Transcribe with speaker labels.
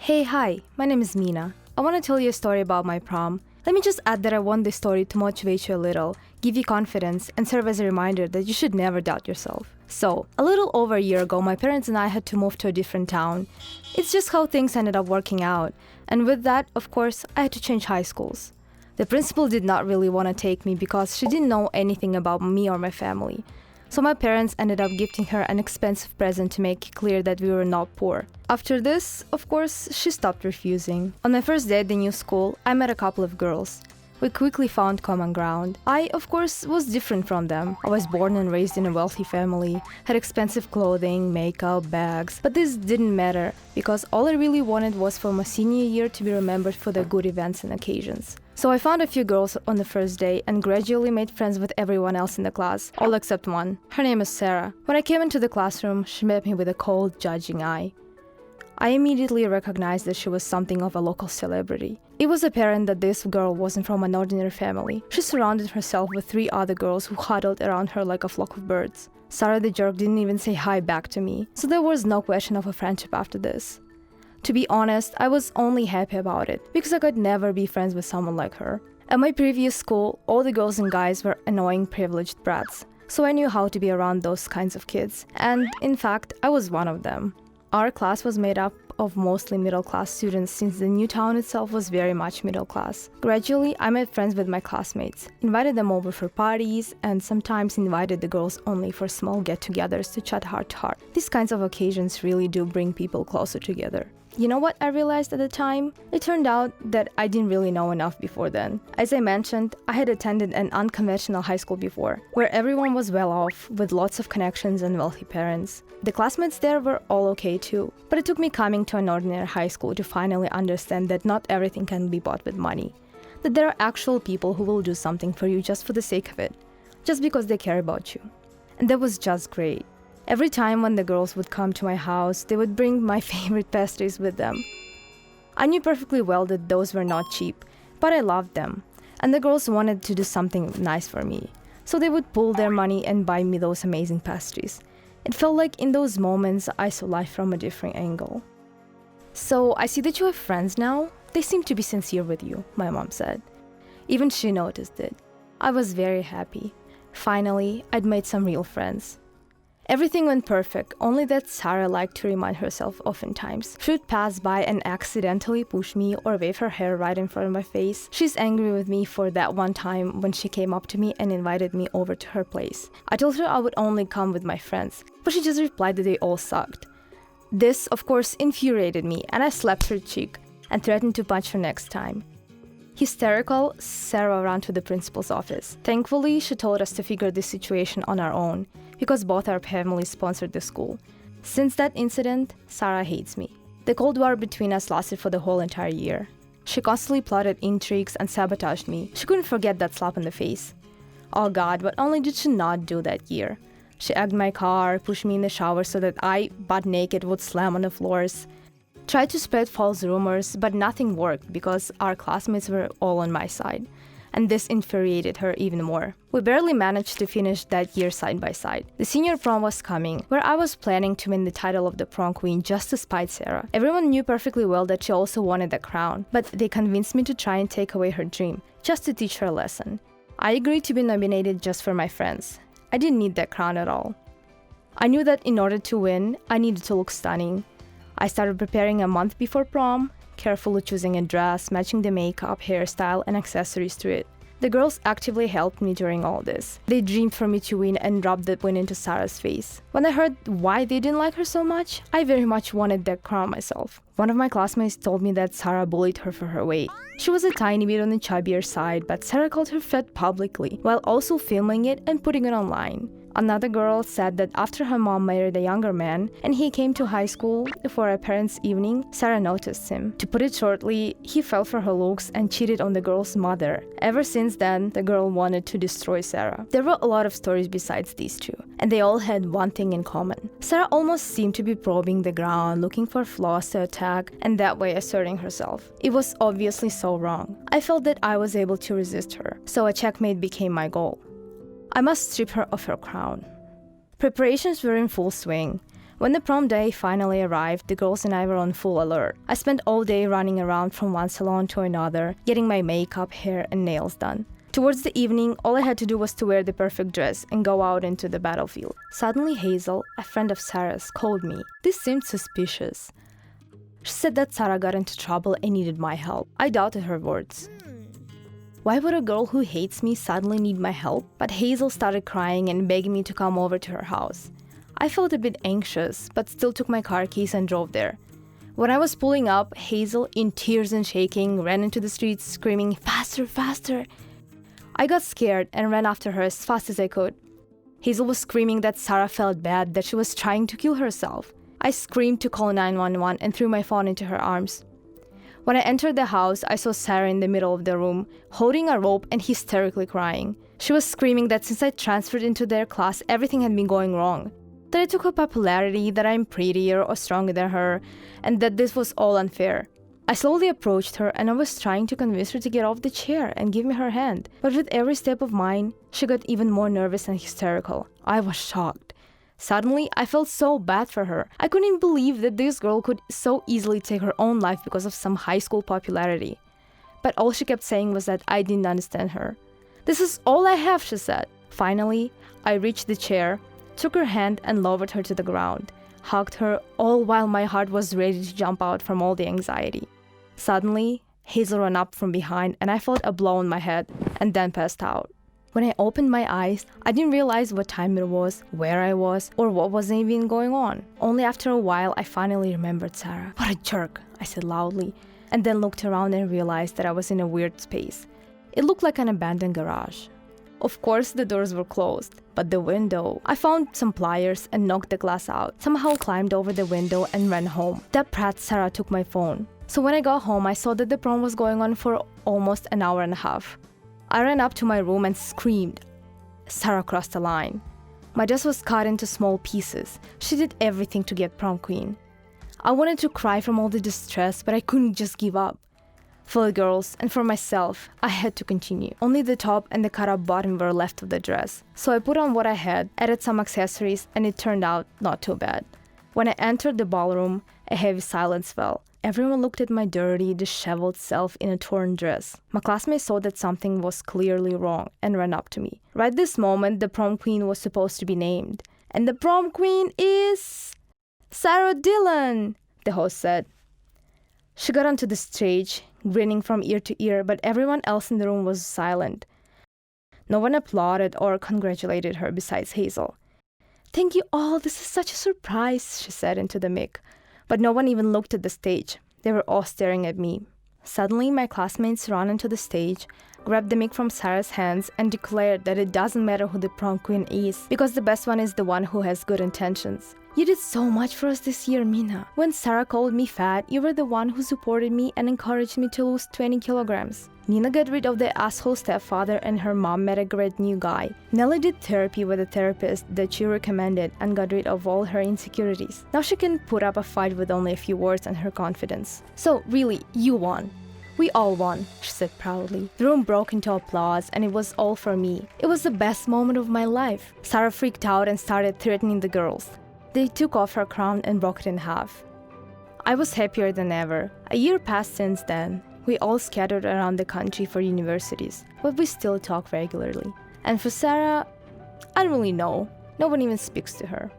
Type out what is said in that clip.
Speaker 1: Hey, hi, my name is Mina. I want to tell you a story about my prom. Let me just add that I want this story to motivate you a little, give you confidence, and serve as a reminder that you should never doubt yourself. So, a little over a year ago, my parents and I had to move to a different town. It's just how things ended up working out. And with that, of course, I had to change high schools. The principal did not really want to take me because she didn't know anything about me or my family. So my parents ended up gifting her an expensive present to make it clear that we were not poor. After this, of course, she stopped refusing. On my first day at the new school, I met a couple of girls. We quickly found common ground. I, of course, was different from them. I was born and raised in a wealthy family, had expensive clothing, makeup, bags, but this didn't matter because all I really wanted was for my senior year to be remembered for the good events and occasions. So I found a few girls on the first day and gradually made friends with everyone else in the class, all except one. Her name is Sarah. When I came into the classroom, she met me with a cold, judging eye. I immediately recognized that she was something of a local celebrity. It was apparent that this girl wasn't from an ordinary family. She surrounded herself with 3 other girls who huddled around her like a flock of birds. Sarah the jerk didn't even say hi back to me, so there was no question of a friendship after this. To be honest, I was only happy about it, because I could never be friends with someone like her. At my previous school, all the girls and guys were annoying, privileged brats, so I knew how to be around those kinds of kids, and in fact, I was one of them. Our class was made up of mostly middle-class students since the new town itself was very much middle-class. Gradually, I made friends with my classmates, invited them over for parties, and sometimes invited the girls only for small get-togethers to chat heart to heart. These kinds of occasions really do bring people closer together. You know what I realized at the time? It turned out that I didn't really know enough before then. As I mentioned, I had attended an unconventional high school before, where everyone was well off, with lots of connections and wealthy parents. The classmates there were all okay too, but it took me coming to an ordinary high school to finally understand that not everything can be bought with money. That there are actual people who will do something for you just for the sake of it, just because they care about you. And that was just great. Every time when the girls would come to my house, they would bring my favorite pastries with them. I knew perfectly well that those were not cheap, but I loved them, and the girls wanted to do something nice for me, so they would pool their money and buy me those amazing pastries. It felt like in those moments I saw life from a different angle. "So I see that you have friends now. They seem to be sincere with you," my mom said. Even she noticed it. I was very happy. Finally, I'd made some real friends. Everything went perfect, only that Sarah liked to remind herself oftentimes. She would pass by and accidentally push me or wave her hair right in front of my face. She's angry with me for that one time when she came up to me and invited me over to her place. I told her I would only come with my friends, but she just replied that they all sucked. This, of course, infuriated me, and I slapped her cheek and threatened to punch her next time. Hysterical, Sarah ran to the principal's office. Thankfully, she told us to figure this situation on our own, because both our families sponsored the school. Since that incident, Sarah hates me. The Cold War between us lasted for the whole entire year. She constantly plotted intrigues and sabotaged me. She couldn't forget that slap in the face. Oh God, what only did she not do that year? She egged my car, pushed me in the shower so that I, butt naked, would slam on the floors. Tried to spread false rumors, but nothing worked because our classmates were all on my side. And this infuriated her even more. We barely managed to finish that year side by side. The senior prom was coming, where I was planning to win the title of the Prom Queen just to spite Sarah. Everyone knew perfectly well that she also wanted the crown, but they convinced me to try and take away her dream, just to teach her a lesson. I agreed to be nominated just for my friends. I didn't need that crown at all. I knew that in order to win, I needed to look stunning. I started preparing a month before prom, carefully choosing a dress, matching the makeup, hairstyle, and accessories to it. The girls actively helped me during all this. They dreamed for me to win and rubbed that win into Sarah's face. When I heard why they didn't like her so much, I very much wanted that crown myself. One of my classmates told me that Sarah bullied her for her weight. She was a tiny bit on the chubbier side, but Sarah called her fat publicly, while also filming it and putting it online. Another girl said that after her mom married a younger man and he came to high school for a parents' evening, Sarah noticed him. To put it shortly, he fell for her looks and cheated on the girl's mother. Ever since then, the girl wanted to destroy Sarah. There were a lot of stories besides these two, and they all had one thing in common. Sarah almost seemed to be probing the ground, looking for flaws to attack, and that way asserting herself. It was obviously so wrong. I felt that I was able to resist her, so a checkmate became my goal. I must strip her of her crown. Preparations were in full swing. When the prom day finally arrived, the girls and I were on full alert. I spent all day running around from one salon to another, getting my makeup, hair, and nails done. Towards the evening, all I had to do was to wear the perfect dress and go out into the battlefield. Suddenly Hazel, a friend of Sarah's, called me. This seemed suspicious. She said that Sarah got into trouble and needed my help. I doubted her words. Why would a girl who hates me suddenly need my help? But Hazel started crying and begging me to come over to her house. I felt a bit anxious, but still took my car keys and drove there. When I was pulling up, Hazel, in tears and shaking, ran into the streets screaming, "Faster, faster!" I got scared and ran after her as fast as I could. Hazel was screaming that Sarah felt bad, that she was trying to kill herself. I screamed to call 911 and threw my phone into her arms. When I entered the house, I saw Sarah in the middle of the room, holding a rope and hysterically crying. She was screaming that since I transferred into their class, everything had been going wrong. That I took her popularity, that I'm prettier or stronger than her, and that this was all unfair. I slowly approached her and I was trying to convince her to get off the chair and give me her hand. But with every step of mine, she got even more nervous and hysterical. I was shocked. Suddenly, I felt so bad for her. I couldn't believe that this girl could so easily take her own life because of some high school popularity. But all she kept saying was that I didn't understand her. "This is all I have," she said. Finally, I reached the chair, took her hand and lowered her to the ground, hugged her, all while my heart was ready to jump out from all the anxiety. Suddenly, Hazel ran up from behind and I felt a blow on my head and then passed out. When I opened my eyes, I didn't realize what time it was, where I was, or what was even going on. Only after a while, I finally remembered Sarah. "What a jerk," I said loudly, and then looked around and realized that I was in a weird space. It looked like an abandoned garage. Of course, the doors were closed, but the window... I found some pliers and knocked the glass out, somehow climbed over the window and ran home. That brat Sarah took my phone. So when I got home, I saw that the prom was going on for almost an hour and a half. I ran up to my room and screamed. Sarah crossed the line. My dress was cut into small pieces. She did everything to get prom queen. I wanted to cry from all the distress, but I couldn't just give up. For the girls and for myself, I had to continue. Only the top and the cut-up bottom were left of the dress. So I put on what I had, added some accessories, and it turned out not too bad. When I entered the ballroom, a heavy silence fell. Everyone looked at my dirty, disheveled self in a torn dress. My classmates saw that something was clearly wrong and ran up to me. Right this moment, the prom queen was supposed to be named. And the prom queen is... Sarah Dillon, the host said. She got onto the stage, grinning from ear to ear, but everyone else in the room was silent. No one applauded or congratulated her besides Hazel. "Thank you all, this is such a surprise," she said into the mic. But no one even looked at the stage. They were all staring at me. Suddenly, my classmates ran onto the stage, grabbed the mic from Sarah's hands, and declared that it doesn't matter who the prom queen is, because the best one is the one who has good intentions. "You did so much for us this year, Mina. When Sarah called me fat, you were the one who supported me and encouraged me to lose 20 kilograms. Nina got rid of the asshole stepfather and her mom met a great new guy. Nellie did therapy with a therapist that she recommended and got rid of all her insecurities. Now she can put up a fight with only a few words and her confidence. So really, you won. We all won," she said proudly. The room broke into applause and it was all for me. It was the best moment of my life. Sarah freaked out and started threatening the girls. They took off her crown and broke it in half. I was happier than ever. A year passed since then. We all scattered around the country for universities, but we still talk regularly. And for Sarah, I don't really know. No one even speaks to her.